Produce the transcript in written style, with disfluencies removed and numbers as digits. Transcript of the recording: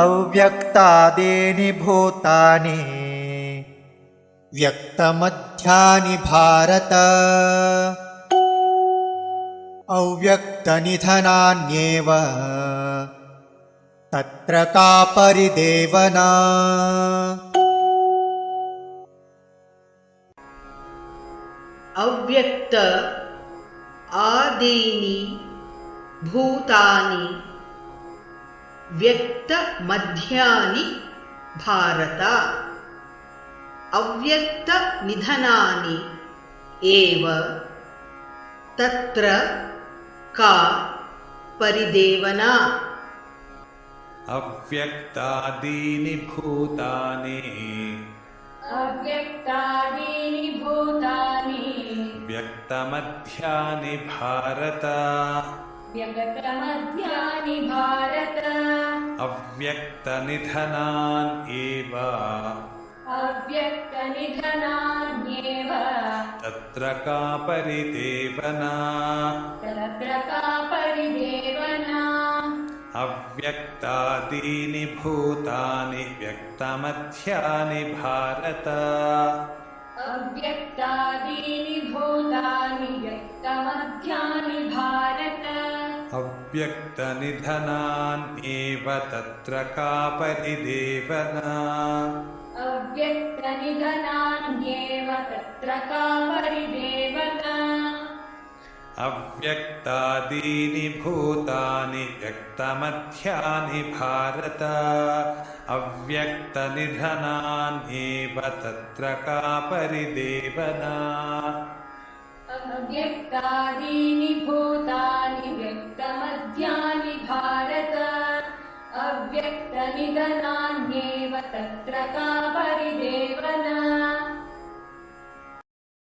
ಅವ್ಯಕ್ತಾದೀನಿ ಭೂತಾನಿ ವ್ಯಕ್ತಮಧ್ಯಾನಿ ಭಾರತ ಅವ್ಯಕ್ತನಿಧನಾನ್ಯೇವ ತತ್ರ ಕಾ ಪರಿದೇವನಾ. ಅವ್ಯಕ್ತ ಆದೀನಿ ಭೂತಾನಿ ವ್ಯಕ್ತ ಮಧ್ಯಾನಿ ಭಾರತ ಅವ್ಯಕ್ತ ನಿಧನಾನಿ ಏವ ತತ್ರ ಕಾ ಪರಿದೇವನಾ. ಅವ್ಯಕ್ತಾದೀನಿ ಭೂತಾನಿ ಅವ್ಯಕ್ತಾದೀನಿ ಭೂತಾನಿ ವ್ಯಕ್ತಮಧ್ಯಾನಿ ಭಾರತ ವ್ಯಕ್ತಮಧ್ಯಾನಿ ಭಾರತ ಅವ್ಯಕ್ತನಿಧನಾನ್ ಏವ ಅವ್ಯಕ್ತನಿಧನಾನ್ಯೇವ ತತ್ರ ಕಾ ಪರಿದೇವನಾ. ತತ್ರ ಕಾ ಪರಿದೇವನಾ. ಅವ್ಯಕ್ತಾದೀನಿ ಭೂತಾನಿ ವ್ಯಕ್ತಮಧ್ಯಾನಿ ಭಾರತ ಅವ್ಯಕ್ತಾದೀನಿ ಭೂತಾನಿ ವ್ಯಕ್ತಮಧ್ಯಾನಿ ಭಾರತ ಅವ್ಯಕ್ತನಿಧನಾನ್ ಏವ ತತ್ರ ಕಾ ಪರಿದೇವನಾ. ಅವ್ಯಕ್ತನಿಧನಾನ್ಯೇವ ತತ್ರ ಕಾ ಪರಿದೇವನಾ. ಅವ್ಯಕ್ತಾದೀನಿ ಭೂತಾನಿ ವ್ಯಕ್ತಮಧ್ಯಾನಿ ಭಾರತ ಅವ್ಯಕ್ತನಿಧನಾನ್ ಏವ ತತ್ರ ಕಾ ಪರಿದೇವನಾ. ಅವ್ಯಕ್ತಾದೀನಿ ಭೂತಾನಿ ವ್ಯಕ್ತಮಧ್ಯಾನಿ ಭಾರತ ಅವ್ಯಕ್ತನಿಧನಾನ್ಯೇವ ತತ್ರ ಕಾ